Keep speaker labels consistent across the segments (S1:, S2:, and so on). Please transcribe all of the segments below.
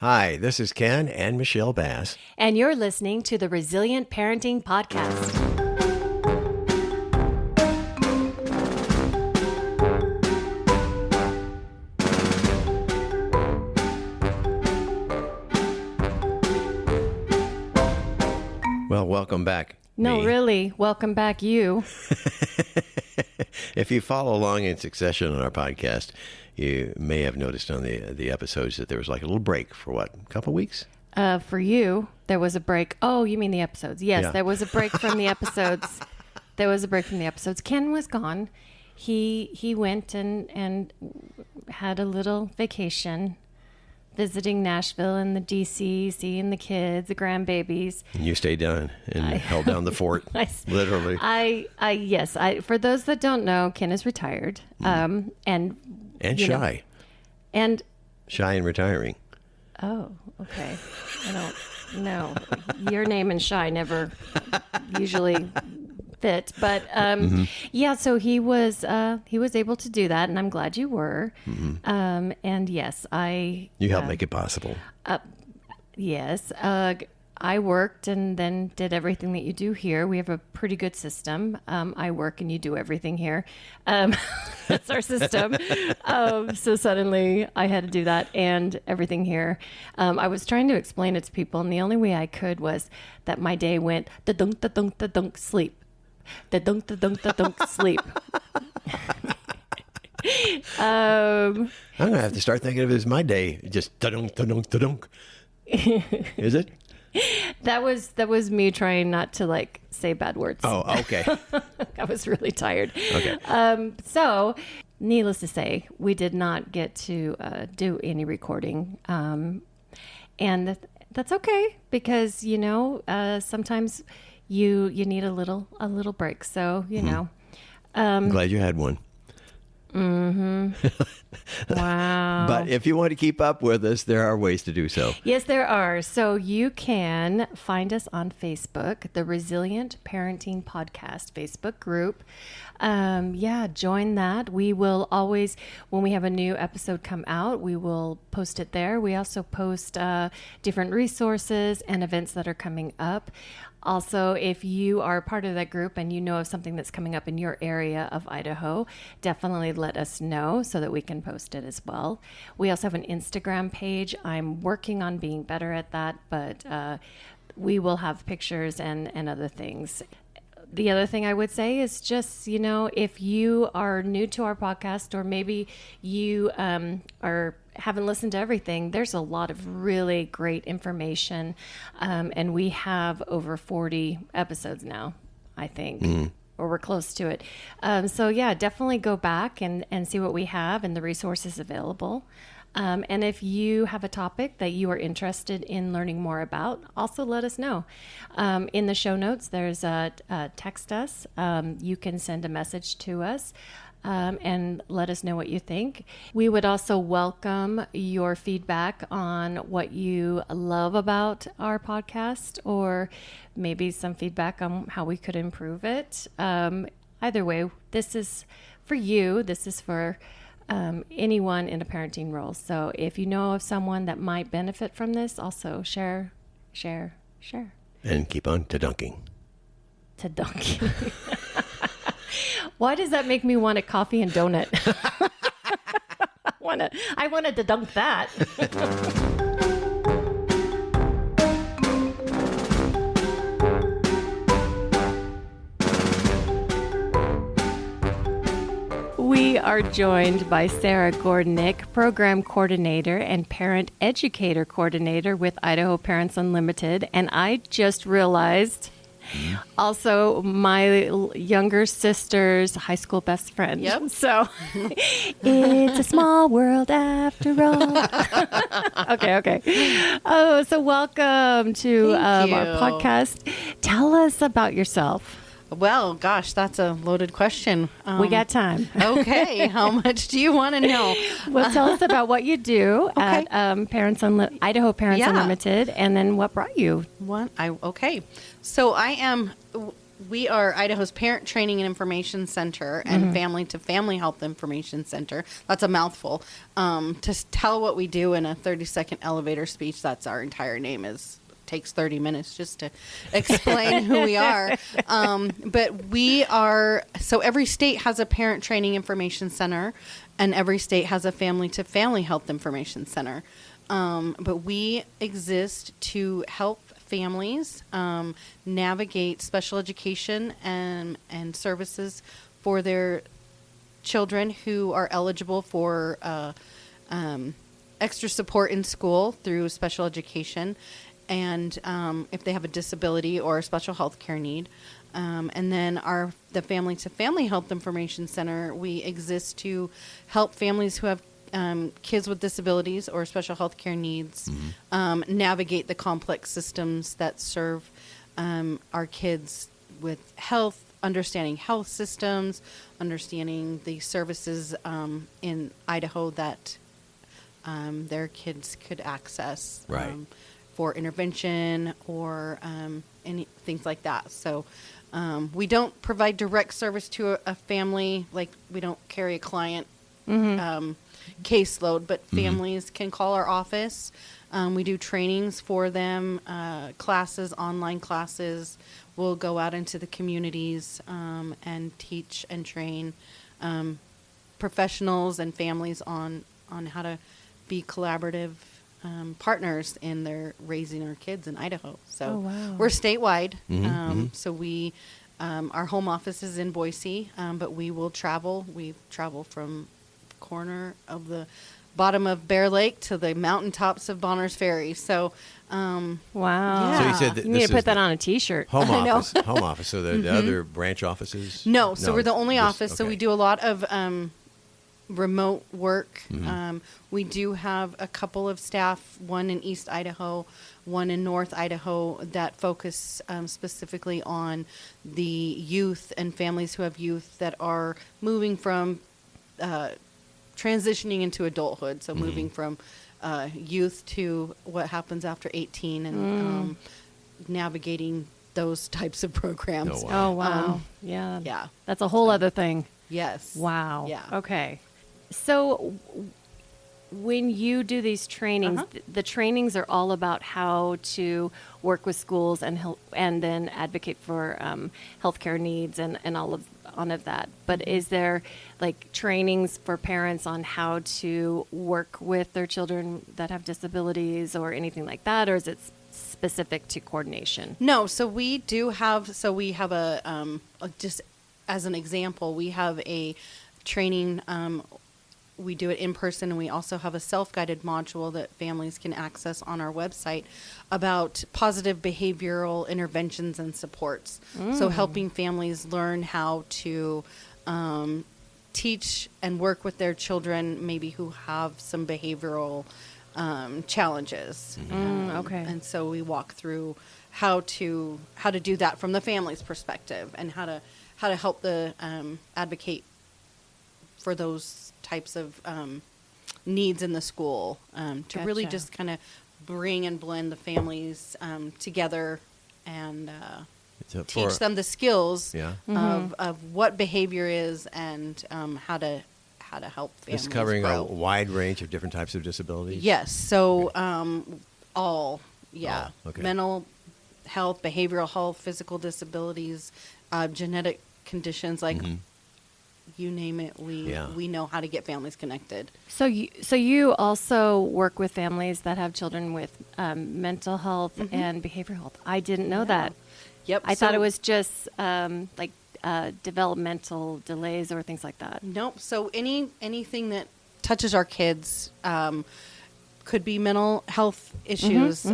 S1: Hi, this is Ken and Michelle Bass.
S2: And you're listening to the Resilient Parenting Podcast.
S1: Well, welcome back.
S2: No, really, welcome back you.
S1: If you follow along in succession on our podcast, you may have noticed on the episodes that there was like a little break for what, a couple weeks?
S2: For you, there was a break. Oh, you mean the episodes. Yes,
S1: Yeah.
S2: There was a break from the episodes. There was a break from the episodes. Ken was gone. He went and had a little vacation, visiting Nashville and the DC, seeing the kids, the grandbabies.
S1: And you stayed down and held down the fort, literally.
S2: Yes. For those that don't know, Ken is retired. And
S1: shy.
S2: And
S1: Shy and retiring.
S2: oh, okay. I don't know. Your name and shy never usually fit, but yeah. So he was able to do that, and I'm glad you were. And yes,
S1: You helped make it possible.
S2: Yes. I worked and then did everything that you do here. We have a pretty good system. I work and you do everything here. That's our system. So suddenly I had to do that and everything here. I was trying to explain it to people, and the only way I could was that my day went da-dunk, da-dunk, da-dunk, sleep. Da-dunk, da-dunk, da-dunk, sleep.
S1: I'm going to have to start thinking of it as my day. Just da-dunk, da-dunk, da-dunk. Is it?
S2: That was me trying not to say bad words.
S1: Oh, okay.
S2: I was really tired.
S1: Okay.
S2: So needless to say, we did not get to do any recording. And that's okay because, sometimes you need a little break. So,
S1: I'm glad you had one.
S2: Wow.
S1: But if you want to keep up with us, there are ways to do so.
S2: Yes, there are. So you can find us on Facebook, the Resilient Parenting Podcast Facebook group. Join that. We will always, when we have a new episode come out, we will post it there. We also post different resources and events that are coming up. Also, if you are part of that group and you know of something that's coming up in your area of Idaho, definitely let us know so that we can post it as well. We also have an Instagram page. I'm working on being better at that, but we will have pictures and other things. The other thing I would say is just, if you are new to our podcast or maybe you haven't listened to everything, there's a lot of really great information. And we have over 40 episodes now, I think, or we're close to it. So yeah, definitely go back and see what we have and the resources available. And if you have a topic that you are interested in learning more about, also let us know. In the show notes, there's text us. You can send a message to us and let us know what you think. We would also welcome your feedback on what you love about our podcast, or maybe some feedback on how we could improve it. Either way, this is for you. This is for anyone in a parenting role. So if you know of someone that might benefit from this, also share.
S1: And keep on to-dunking.
S2: To-dunking. Why does that make me want a coffee and donut? I wanted to dunk that. We are joined by Sarah Gornik, Program Coordinator and Parent Educator Coordinator with Idaho Parents Unlimited. And I just realized, also my younger sister's high school best friend.
S3: Yep.
S2: So it's a small world after all. Okay. Oh, so welcome to our podcast. Tell us about yourself.
S3: Well, gosh, that's a loaded question.
S2: We got time.
S3: Okay. How much do you want to know?
S2: Well, tell us about what you do at Idaho Parents
S3: Yeah.
S2: Unlimited, and then what brought you.
S3: Okay. So I am We are Idaho's Parent Training and Information Center and Family to Family Health Information Center. That's a mouthful. To tell what we do in a 30-second elevator speech, that's our entire name. Takes 30 minutes just to explain who we are. But we are, so every state has a Parent Training Information Center, and every state has a Family to Family Health Information Center. But we exist to help families navigate special education and services for their children who are eligible for extra support in school through special education, and if they have a disability or a special health care need. And then the Family to Family Health Information Center, we exist to help families who have kids with disabilities or special health care needs navigate the complex systems that serve our kids with health, understanding health systems, understanding the services in Idaho that their kids could access for intervention or any things like that. So we don't provide direct service to a family, like we don't carry a client caseload, but families can call our office. We do trainings for them, classes, online classes. We'll go out into the communities and teach and train professionals and families on how to be collaborative partners in their raising our kids in Idaho. So we're statewide. So we our home office is in Boise, but we will travel. We travel from corner of the bottom of Bear Lake to the mountaintops of Bonners Ferry. So
S2: Wow.
S3: Yeah.
S1: So you said that
S2: You need
S1: this
S2: to put
S1: is
S2: that on a T-shirt.
S1: home
S3: I know.
S1: office. Home office. So the other branch offices?
S3: No, so we're the only
S1: this-
S3: office. So
S1: okay.
S3: we do a lot of remote work. We do have a couple of staff, one in East Idaho, one in North Idaho, that focus specifically on the youth and families who have youth that are moving from transitioning into adulthood. So moving from youth to what happens after 18 and navigating those types of programs.
S1: Oh, wow.
S2: Oh, wow. Yeah.
S3: Yeah.
S2: That's a whole other thing.
S3: Yes.
S2: Wow.
S3: Yeah.
S2: Okay. So when you do these trainings, the trainings are all about how to work with schools and help, and then advocate for healthcare needs and all of that. But is there like trainings for parents on how to work with their children that have disabilities or anything like that, or is it specific to coordination?
S3: No, so we do have, we have just as an example, we have a training, we do it in person, and we also have a self-guided module that families can access on our website about positive behavioral interventions and supports. So helping families learn how to teach and work with their children maybe who have some behavioral challenges.
S2: Okay.
S3: And so we walk through how to do that from the family's perspective, and how to help the advocate for those types of needs in the school, to really
S2: Gotcha.
S3: just kind of bring and blend the families together and
S1: So
S3: teach them the skills
S1: Yeah.
S3: of what behavior is and how to help families
S1: It's covering
S3: grow.
S1: a wide range of different types of disabilities?
S3: Yes. So all, yeah.
S1: Oh, okay.
S3: Mental health, behavioral health, physical disabilities, genetic conditions, like you name it. We know how to get families connected.
S2: So you also work with families that have children with mental health and behavioral health. I didn't know that.
S3: Yep.
S2: I thought it was just like developmental delays or things like that.
S3: Nope. So anything that touches our kids could be mental health issues,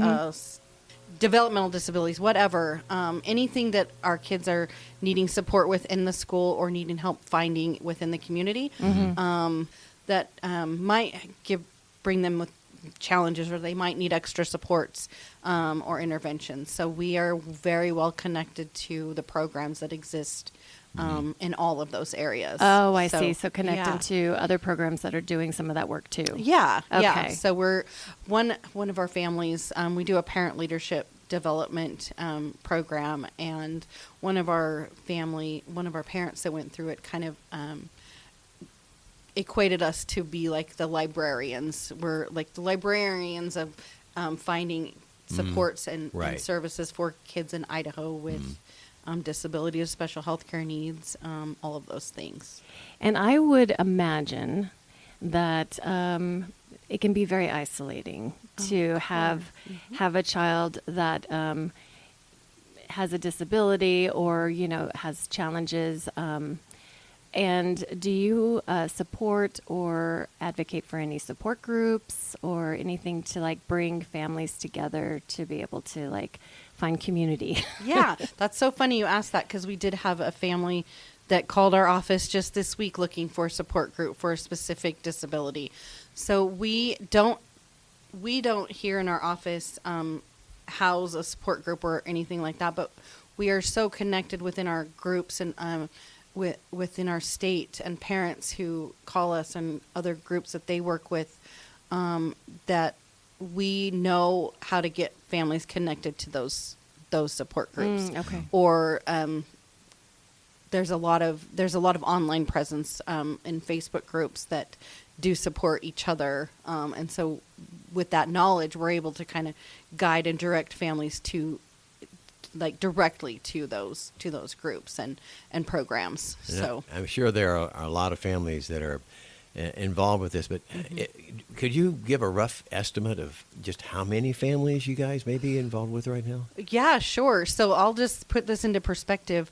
S3: developmental disabilities, whatever. Anything that our kids are needing support with in the school or needing help finding within the community, that might bring them with challenges, or they might need extra supports or interventions. So we are very well connected to the programs that exist in all of those areas.
S2: Oh, I see. So connecting
S3: yeah.
S2: to other programs that are doing some of that work too.
S3: Yeah, yeah.
S2: Okay.
S3: So we're one of our families. We do a parent leadership development program, and one of our parents that went through it kind of equated us to be like the librarians. We're like the librarians of finding supports and services for kids in Idaho with disabilities, special health care needs, all of those things.
S2: And I would imagine that it can be very isolating to have a child that has a disability or, you know, has challenges. And do you support or advocate for any support groups or anything to like bring families together to be able to like find community?
S3: Yeah, that's so funny you asked that, because we did have a family that called our office just this week looking for a support group for a specific disability. So we don't here in our office house a support group or anything like that, but we are so connected within our groups and within our state, and parents who call us and other groups that they work with, that we know how to get families connected to those support groups.
S2: Okay.
S3: Or there's a lot of online presence in Facebook groups that do support each other, and so with that knowledge, we're able to kind of guide and direct families to like directly to those groups and programs.
S1: And
S3: so
S1: I'm sure there are a lot of families that are involved with this, but could you give a rough estimate of just how many families you guys may be involved with right now?
S3: Yeah, sure. So I'll just put this into perspective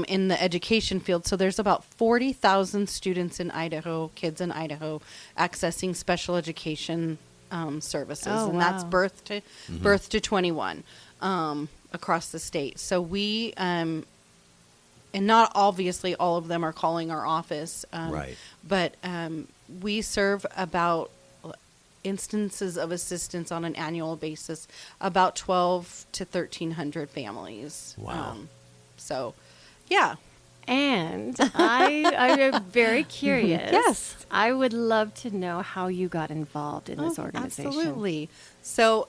S3: in the education field. So there's about 40,000 students in Idaho, kids in Idaho, accessing special education services, and that's birth to 21 across the state. So we and not obviously all of them are calling our office, but we serve about instances of assistance on an annual basis, about 12 to 1,300 families.
S1: Wow.
S3: So, yeah.
S2: And I'm very curious.
S3: Yes.
S2: I would love to know how you got involved in this organization.
S3: Absolutely. So,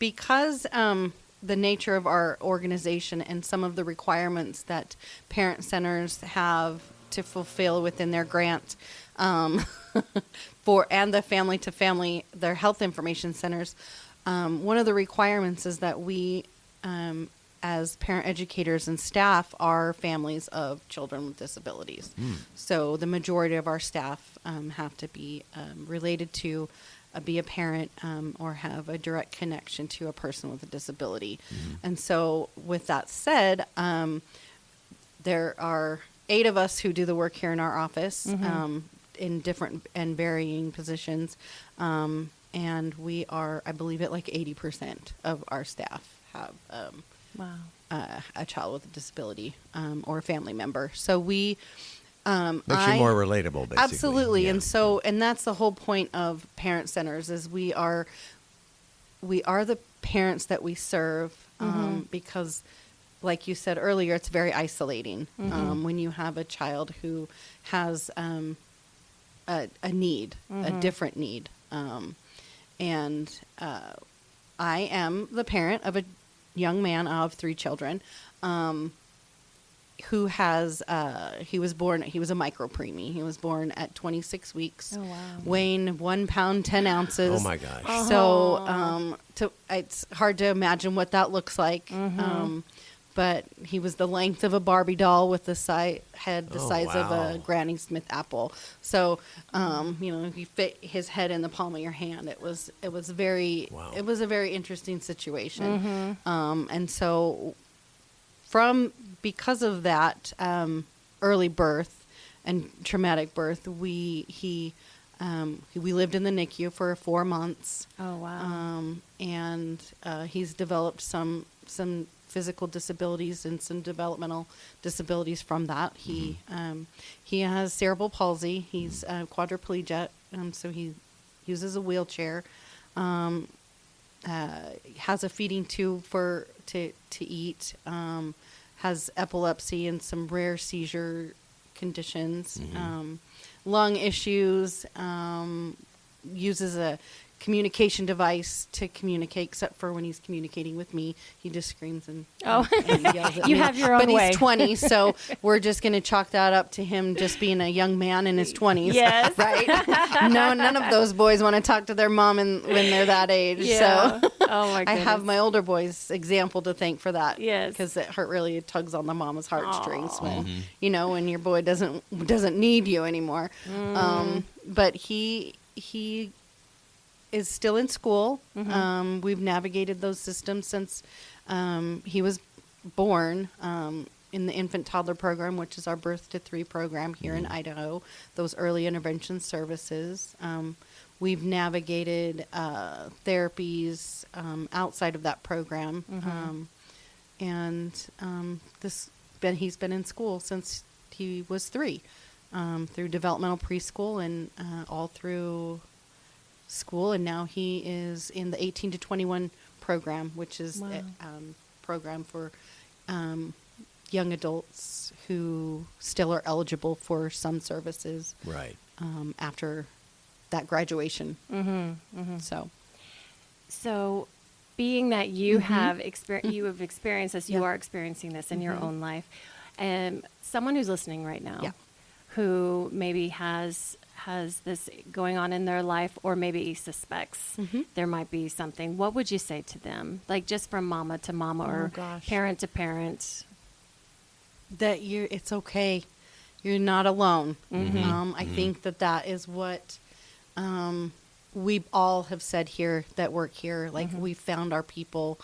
S3: because the nature of our organization and some of the requirements that parent centers have to fulfill within their grant and the family to family, their health information centers, one of the requirements is that we, as parent educators and staff, are families of children with disabilities. So the majority of our staff have to be related to be a parent or have a direct connection to a person with a disability. And so with that said, there are 8 of us who do the work here in our office in different and varying positions. And we are, I believe, at like 80% of our staff have a child with a disability or a family member. So we...
S1: Makes you more relatable, basically.
S3: Absolutely.
S1: Yeah.
S3: And that's the whole point of parent centers, is we are the parents that we serve, because like you said earlier, it's very isolating when you have a child who has a need, a different need. And I am the parent of a young man. I have 3 children. Who has, he was a micro-preemie. He was born at 26 weeks, weighing 1 pound, 10 ounces.
S1: Oh my gosh.
S3: So, it's hard to imagine what that looks like. But he was the length of a Barbie doll with the size of a Granny Smith apple. So, if you fit his head in the palm of your hand, it was a very interesting situation. And so because of that early birth and traumatic birth, we lived in the NICU for 4 months. Oh wow! And he's developed some physical disabilities and some developmental disabilities from that. He has cerebral palsy. He's quadriplegic, so he uses a wheelchair. Has a feeding tube to eat. Has epilepsy and some rare seizure conditions, lung issues, uses a communication device to communicate, except for when he's communicating with me. He just screams and yells at
S2: You
S3: me.
S2: have your own
S3: but
S2: way.
S3: he's 20, so we're just going to chalk that up to him just being a young man in his 20s.
S2: Yes.
S3: Right? No, none of those boys want to talk to their mom when they're that age.
S2: Yeah.
S3: So
S2: Oh my
S3: I
S2: goodness.
S3: have my older boys example to thank for that.
S2: Yes.
S3: Because it really tugs on the mama's heartstrings
S2: Aw.
S3: when, when your boy doesn't need you anymore. But he is still in school. We've navigated those systems since he was born in the infant toddler program, which is our birth to 3 program here in Idaho, those early intervention services. We've navigated therapies outside of that program. He's been in school since he was 3, through developmental preschool and all through school, and now he is in the 18 to 21 program, which is a program for young adults who still are eligible for some services
S1: Right.
S3: after that graduation.
S2: So, being that you have experienced this, you
S3: Yeah.
S2: are experiencing this in your own life, and someone who's listening right now,
S3: Yeah.
S2: who maybe has this going on in their life, or maybe suspects there might be something, what would you say to them? Like, just from mama to mama, or
S3: gosh.
S2: parent to parent?
S3: That it's okay. You're not alone. I think that is what we all have said here that work here. Like, we found our people.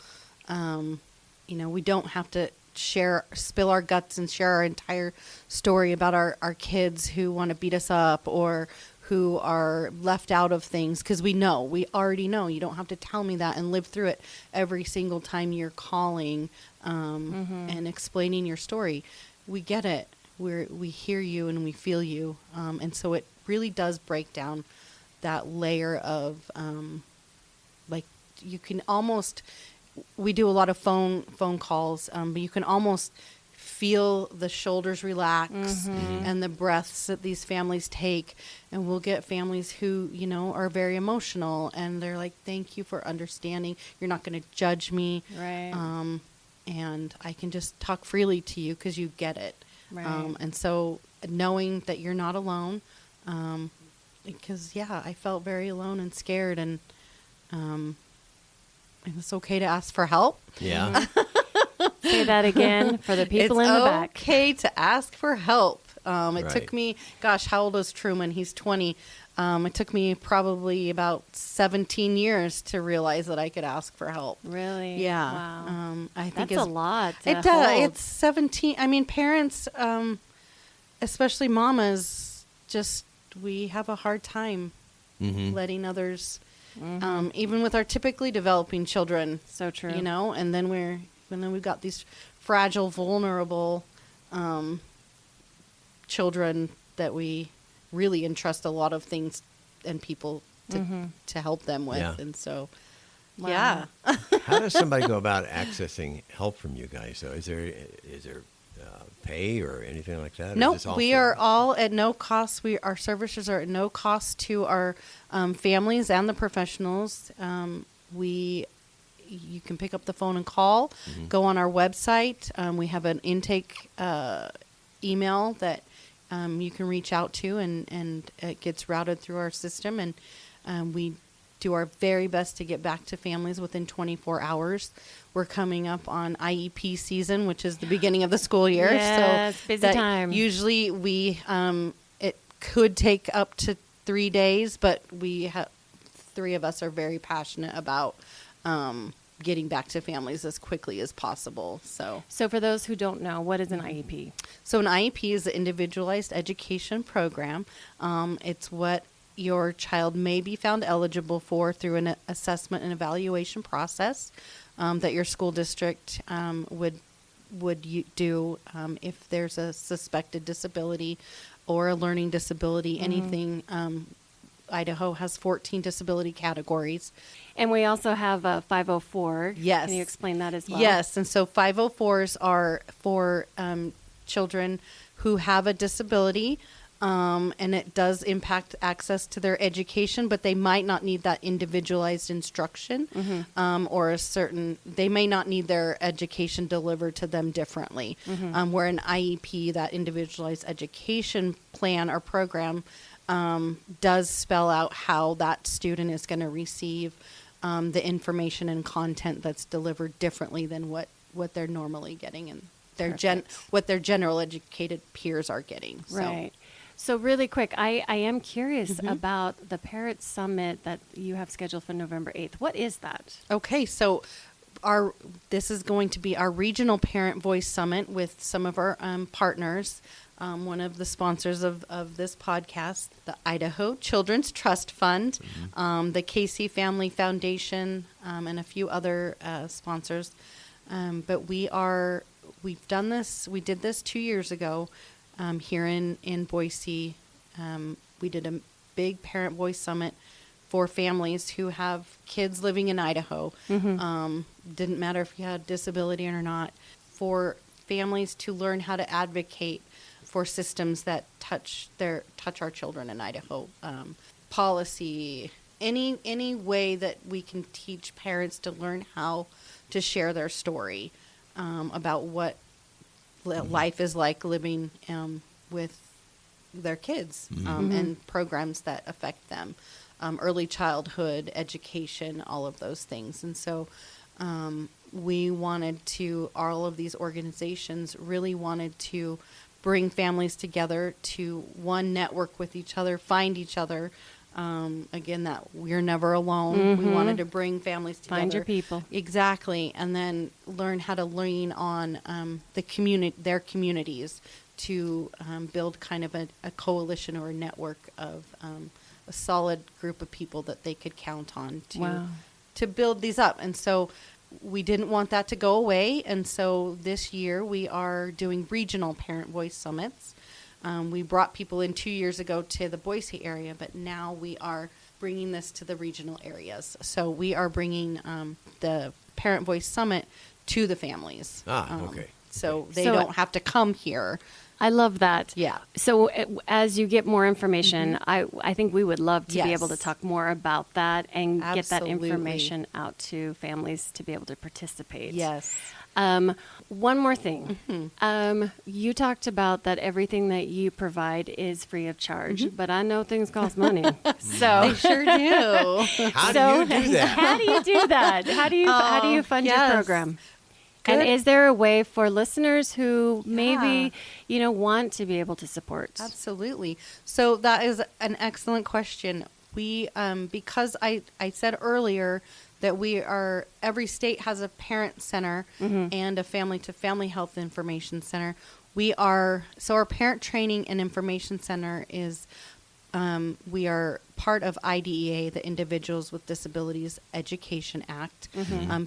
S3: We don't have to spill our guts and share our entire story about our kids who want to beat us up or who are left out of things, because we already know. You don't have to tell me that and live through it every single time you're calling and explaining your story. We get it. We hear you and we feel you, and so it really does break down that layer of like, you can almost, we do a lot of phone calls, but you can almost feel the shoulders relax and the breaths that these families take. And we'll get families who, are very emotional, and they're like, thank you for understanding. You're not going to judge me.
S2: Right.
S3: And I can just talk freely to you because you get it.
S2: Right.
S3: And so knowing that you're not alone, because I felt very alone and scared, and it's okay to ask for help.
S1: Yeah.
S2: Say that again for the people in the back.
S3: It's okay to ask for help. It
S1: Right.
S3: took me, how old is Truman? He's 20. It took me probably about 17 years to realize that I could ask for help.
S2: Really?
S3: Yeah.
S2: Wow.
S3: I think
S2: That's a lot to
S3: It does.
S2: hold.
S3: It's 17. I mean, parents, especially mamas, we have a hard time letting others, even with our typically developing children.
S2: So true.
S3: And then we've got these fragile, vulnerable children that we really entrust a lot of things and people to help them with.
S1: Yeah.
S3: And so,
S2: Wow.
S1: How does somebody go about accessing help from you guys? So is there pay or anything like that? Or is
S3: Nope,
S1: this all
S3: we
S1: free?
S3: are all at no cost. Our services are at no cost to our families and the professionals. You can pick up the phone and call. Go on our website. We have an intake email that you can reach out to, and it gets routed through our system. And we do our very best to get back to families within 24 hours. We're coming up on IEP season, which is the beginning of the school year.
S2: Yes,
S3: so
S2: busy
S3: that
S2: time.
S3: Usually it could take up to 3 days, but we have 3 of us are very passionate about getting back to families as quickly as possible. So
S2: for those who don't know, what is an IEP?
S3: an IEP is an individualized education program. It's what your child may be found eligible for through an assessment and evaluation process that your school district would do if there's a suspected disability or a learning disability, anything. Idaho has 14 disability categories.
S2: And we also have a 504.
S3: Yes.
S2: Can you explain that as well?
S3: Yes, and so 504s are for children who have a disability, and it does impact access to their education, but they might not need that individualized instruction, or they may not need their education delivered to them differently. Where an IEP, that individualized education plan or program, does spell out how that student is going to receive the information and content that's delivered differently than what they're normally getting and what their general educated peers are getting.
S2: Right. So really quick, I am curious about the Parent Summit that you have scheduled for November 8th. What is that?
S3: Okay, so this is going to be our regional Parent Voice Summit with some of our partners. One of the sponsors of this podcast, the Idaho Children's Trust Fund, the Casey Family Foundation, and a few other sponsors. But we've done this. We did this 2 years ago here in Boise. We did a big Parent Voice Summit for families who have kids living in Idaho. Didn't matter if you had disability or not. For families to learn how to advocate for systems that touch our children in Idaho. Policy, any way that we can teach parents to learn how to share their story about what life is like living with their kids, and programs that affect them, early childhood education, all of those things. And so all of these organizations really wanted to bring families together to, one, network with each other, find each other. Again, that we're never alone. We wanted to bring families together.
S2: Find your people.
S3: Exactly. And then learn how to lean on their communities to build kind of a coalition or a network of a solid group of people that they could count on to build these up. And so we didn't want that to go away. And so this year we are doing regional Parent Voice Summits. We brought people in 2 years ago to the Boise area, but now we are bringing this to the regional areas. So we are bringing the Parent Voice Summit to the families.
S1: Okay.
S3: So they don't have to come here.
S2: I love that.
S3: Yeah.
S2: So as you get more information, I think we would love to be able to
S3: Yes.
S2: talk more about that and get that
S3: Absolutely.
S2: information out to families to be able to participate.
S3: Yes.
S2: One more thing. You talked about that everything that you provide is free of charge, but I know things cost money. So
S3: They sure do.
S1: How do you do that?
S2: How do you do that? How do you fund your
S3: yes.
S2: program?
S3: Good.
S2: And is there a way for listeners who maybe, want to be able to support?
S3: Absolutely. So that is an excellent question. We, because I said earlier that every state has a parent center and a family-to-family health information center. So our parent training and information center is, we are part of IDEA, the Individuals with Disabilities Education Act.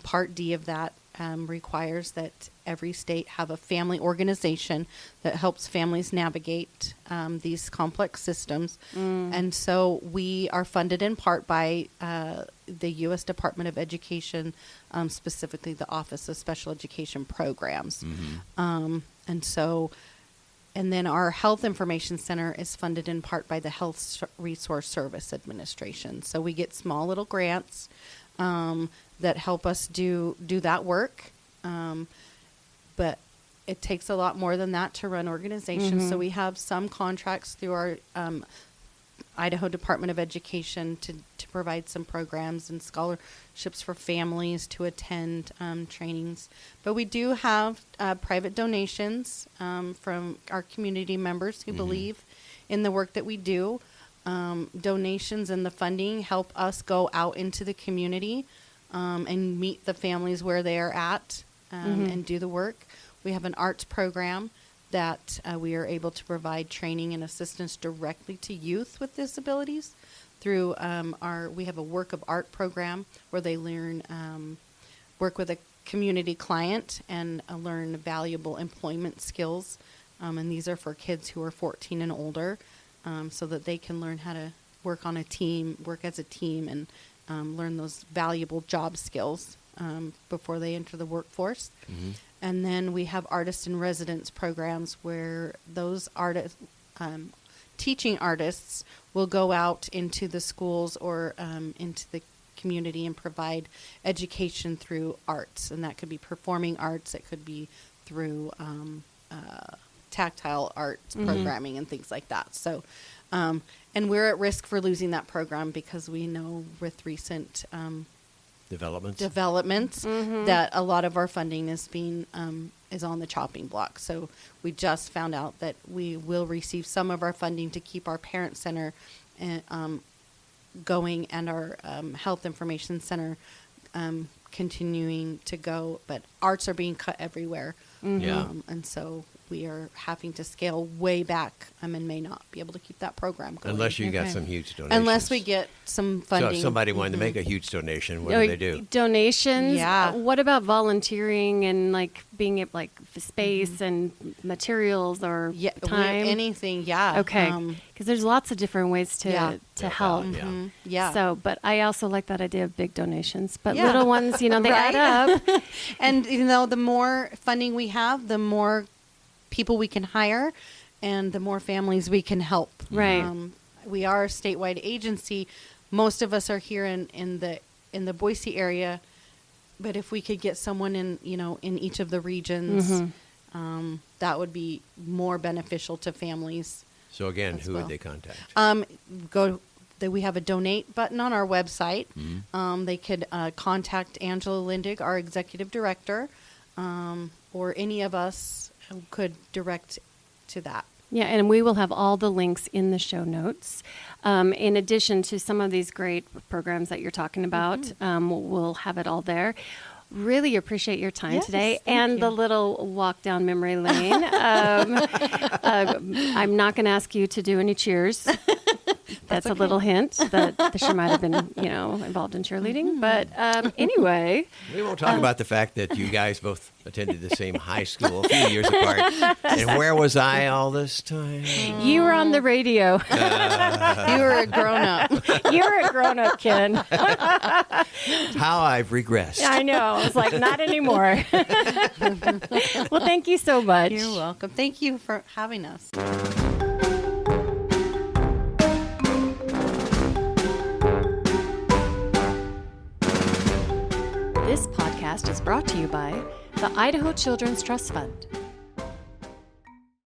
S3: Part D of that requires that every state have a family organization that helps families navigate these complex systems. And so we are funded in part by the U.S. Department of Education, specifically the Office of Special Education Programs. And then our Health Information Center is funded in part by the Health Resource Service Administration. So we get small little grants that help us do that work. But it takes a lot more than that to run organizations. So we have some contracts through our Idaho Department of Education to provide some programs and scholarships for families to attend trainings. But we do have private donations from our community members who believe in the work that we do. Donations and the funding help us go out into the community and meet the families where they are at and do the work. We have an arts program that we are able to provide training and assistance directly to youth with disabilities through we have a work of art program where they learn, work with a community client and learn valuable employment skills. And these are for kids who are 14 and older, so that they can learn how to work as a team and learn those valuable job skills before they enter the workforce. And then we have artist in residence programs where those artists, teaching artists will go out into the schools or into the community and provide education through arts. And that could be performing arts. It could be through tactile arts programming and things like that. So, and we're at risk for losing that program because we know with recent developments that a lot of our funding is being is on the chopping block. So we just found out that we will receive some of our funding to keep our parent center going and our health information center continuing to go, but arts are being cut everywhere. And so we are having to scale way back and may not be able to keep that program going.
S1: Unless you got some huge donations.
S3: Unless we get some funding.
S1: So if somebody wanted to make a huge donation, what do they do?
S2: Donations?
S3: Yeah.
S2: What about volunteering and like being at like space and materials or time?
S3: Anything, yeah.
S2: Okay. Because there's lots of different ways to help.
S3: Yeah.
S2: So, but I also like that idea of big donations. But little ones, they add up.
S3: And, the more funding we have, the more people we can hire and the more families we can help.
S2: Right.
S3: We are a statewide agency. Most of us are here in the Boise area, but if we could get someone in each of the regions, that would be more beneficial to families.
S1: So again, who would they contact?
S3: We have a donate button on our website. They could contact Angela Lindig, our executive director, or any of us who could direct to that.
S2: Yeah, and we will have all the links in the show notes. In addition to some of these great programs that you're talking about, we'll have it all there. Really appreciate your time today and the little walk down memory lane. I'm not going to ask you to do any cheers. That's a little hint that she might have been, involved in cheerleading. But anyway.
S1: We won't talk about the fact that you guys both attended the same high school a few years apart. And where was I all this time?
S2: You were on the radio.
S3: You were a grown-up.
S2: You were a grown-up, Ken.
S1: How I've regressed.
S2: I know. I was like, not anymore. Well, thank you so much.
S3: You're welcome. Thank you for having us.
S2: This podcast is brought to you by the Idaho Children's Trust Fund.